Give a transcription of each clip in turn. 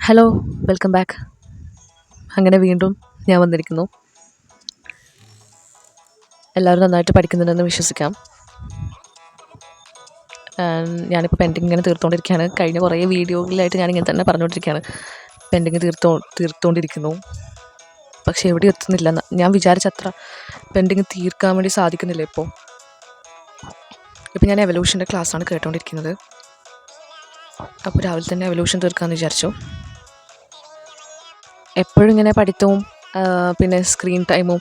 Hello, welcome back. അങ്ങനെ വീണ്ടും ഞാൻ വന്നിരിക്കുന്നു. എല്ലാവരും നന്നായിട്ട് പഠിക്കുന്നുണ്ടെന്ന് വിശ്വസിക്കാം. ഞാനിപ്പോൾ പെൻഡിങ് ഇങ്ങനെ തീർത്തുകൊണ്ടിരിക്കുകയാണ്. കഴിഞ്ഞ കുറേ വീഡിയോകളിലായിട്ട് ഞാനിങ്ങനെ തന്നെ പറഞ്ഞുകൊണ്ടിരിക്കുകയാണ്, പെൻഡിങ് തീർത്തുകൊണ്ടിരിക്കുന്നു. പക്ഷേ എവിടെ എത്തുന്നില്ല. ഞാൻ വിചാരിച്ചത്ര പെൻഡിങ് തീർക്കാൻ വേണ്ടി സാധിക്കുന്നില്ല. ഇപ്പോൾ ഞാൻ എവല്യൂഷൻ്റെ ക്ലാസ്സാണ് കേട്ടുകൊണ്ടിരിക്കുന്നത്. അപ്പോൾ രാവിലെ തന്നെ എവല്യൂഷൻ തീർക്കാമെന്ന് വിചാരിച്ചു. എപ്പോഴും ഇങ്ങനെ പഠിത്തവും പിന്നെ സ്ക്രീൻ ടൈമും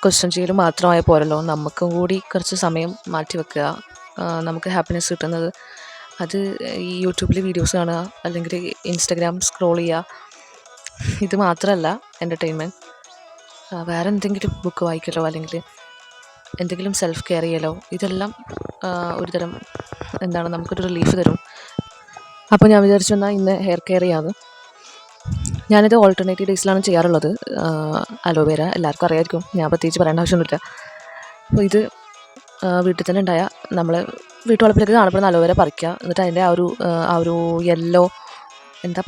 ക്വസ്റ്റ്യൻ ചെയ്യലും മാത്രമായ പോരല്ലോ, നമുക്കും കൂടി കുറച്ച് സമയം മാറ്റി വെക്കുക. നമുക്ക് ഹാപ്പിനെസ് കിട്ടുന്നത് അത് ഈ യൂട്യൂബിൽ വീഡിയോസ് കാണുക, അല്ലെങ്കിൽ ഇൻസ്റ്റഗ്രാം സ്ക്രോൾ ചെയ്യുക, ഇത് മാത്രമല്ല എൻ്റർടൈൻമെൻറ്റ്. വേറെ എന്തെങ്കിലും ബുക്ക് വായിക്കലോ അല്ലെങ്കിൽ എന്തെങ്കിലും സെൽഫ് കെയർ ചെയ്യലോ, ഇതെല്ലാം ഒരുതരം നമുക്കൊരു റിലീഫ് തരും. അപ്പോൾ ഞാൻ വിചാരിച്ചു എന്നാൽ ഇന്ന് ഹെയർ കെയർ ചെയ്യാമെന്ന്. ഞാനിത് ഓൾട്ടർനേറ്റീവ് ഡേയ്സിലാണ് ചെയ്യാറുള്ളത്. അലോവേര എല്ലാവർക്കും അറിയാമായിരിക്കും, ഞാൻ പ്രത്യേകിച്ച് പറയേണ്ട ആവശ്യമൊന്നുമില്ല. അപ്പോൾ ഇത് വീട്ടിൽ തന്നെ ഉണ്ടായ നമ്മൾ വീട്ടുവളപ്പിലേക്ക് കാണപ്പെടുന്ന അലോവേര പറിക്കുക. എന്നിട്ട് അതിൻ്റെ ആ ഒരു യെല്ലോ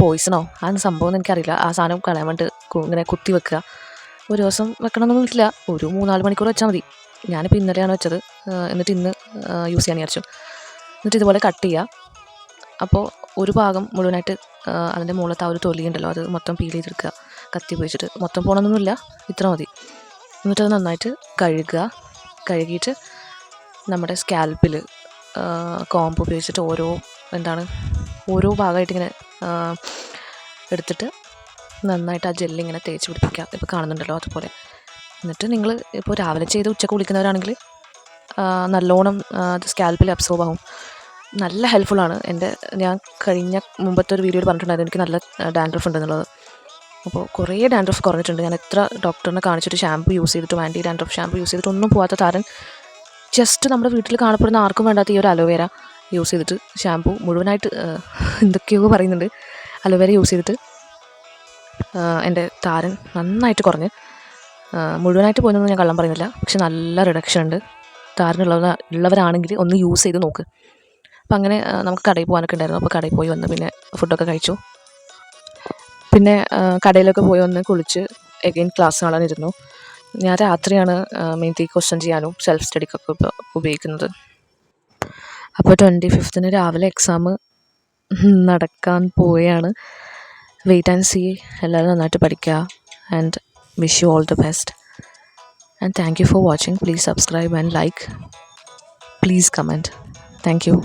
പോയിസണോ ആ സംഭവം എനിക്കറിയില്ല, ആ സാധനം കളയാൻ വേണ്ടി ഇങ്ങനെ കുത്തി വെക്കുക. ഒരു ദിവസം വെക്കണമെന്നൊന്നുമില്ല, ഒരു 3-4 മണിക്കൂർ വെച്ചാൽ മതി. ഞാനിപ്പോൾ ഇന്നലെയാണ് വെച്ചത്. എന്നിട്ട് ഇന്ന് യൂസ് ചെയ്യാൻ വിചാരിച്ചു. എന്നിട്ട് ഇതുപോലെ കട്ട് ചെയ്യുക. അപ്പോൾ ഒരു ഭാഗം മുഴുവനായിട്ട് അതിൻ്റെ മുകളിലത്തെ ആ ഒരു തൊലി ഉണ്ടല്ലോ, അത് മൊത്തം പീൽ ചെയ്തെടുക്കുക കത്തി ഉപയോഗിച്ചിട്ട്. മൊത്തം പോകണമെന്നൊന്നുമില്ല, ഇത്ര മതി. എന്നിട്ടത് നന്നായിട്ട് കഴുകിയിട്ട് നമ്മുടെ സ്കാൽപ്പിൽ കോമ്പ് ഉപയോഗിച്ചിട്ട് ഓരോ ഭാഗമായിട്ട് ഇങ്ങനെ എടുത്തിട്ട് നന്നായിട്ട് ആ ജെല്ലിങ്ങനെ തേച്ച് പിടിപ്പിക്കുക. ഇപ്പോൾ കാണുന്നുണ്ടല്ലോ അതുപോലെ. എന്നിട്ട് നിങ്ങൾ ഇപ്പോൾ രാവിലെ ചെയ്ത് ഉച്ചക്ക് കുളിക്കുന്നവരാണെങ്കിൽ നല്ലോണം അത് സ്കാൽപ്പിൽ അബ്സോർബ് ആവും. നല്ല ഹെൽപ്ഫുള്ളാണ്. ഞാൻ മുമ്പത്തെ ഒരു വീഡിയോയിൽ പറഞ്ഞിട്ടുണ്ടായിരുന്നു എനിക്ക് നല്ല ഡാൻഡ്രഫ് ഉണ്ടെന്നുള്ളത്. അപ്പോൾ കുറേ ഡാൻഡ്രഫ് കുറഞ്ഞിട്ടുണ്ട്. ഞാൻ എത്ര ഡോക്ടറിനെ കാണിച്ചിട്ട് ഷാമ്പു യൂസ് ചെയ്തിട്ടും ആൻറ്റി ഡാൻഡ്രഫ് ഷാമ്പു യൂസ് ചെയ്തിട്ടൊന്നും പോകാത്ത താരൻ ജസ്റ്റ് നമ്മുടെ വീട്ടിൽ കാണപ്പെടുന്ന ആർക്കും വേണ്ടാത്ത ഈ ഒരു അലോവേര യൂസ് ചെയ്തിട്ട്, ഷാമ്പു മുഴുവനായിട്ട് എന്തൊക്കെയോ പറയുന്നുണ്ട്, അലോവേര യൂസ് ചെയ്തിട്ട് എൻ്റെ താരൻ നന്നായിട്ട് കുറഞ്ഞ്. മുഴുവനായിട്ട് പോയെന്നൊന്നും ഞാൻ കള്ളം പറയുന്നില്ല, പക്ഷെ നല്ല റിഡക്ഷൻ ഉണ്ട്. താരനുള്ളവരാണെങ്കിൽ ഒന്ന് യൂസ് ചെയ്ത് നോക്ക്. അപ്പം അങ്ങനെ നമുക്ക് കടയിൽ പോകാനൊക്കെ ഉണ്ടായിരുന്നു. അപ്പോൾ കടയിൽ പോയി വന്ന് പിന്നെ ഫുഡൊക്കെ കഴിച്ചു. പിന്നെ കടയിലൊക്കെ പോയി വന്ന് കുളിച്ച് എഗെയിൻ ക്ലാസ് കാണാനിരുന്നു. ഞാൻ രാത്രിയാണ് മെയിൻലി ക്വസ്റ്റ്യൻ ചെയ്യാനും സെൽഫ് സ്റ്റഡിക്കൊക്കെ ഉപയോഗിക്കുന്നത്. അപ്പോൾ 25th രാവിലെ എക്സാം നടക്കാൻ പോവുകയാണ്. Wait and see. എല്ലാവരും നന്നായിട്ട് പഠിക്കുക. And wish you all the best. And thank you for watching. Please subscribe and like. Please comment. Thank U.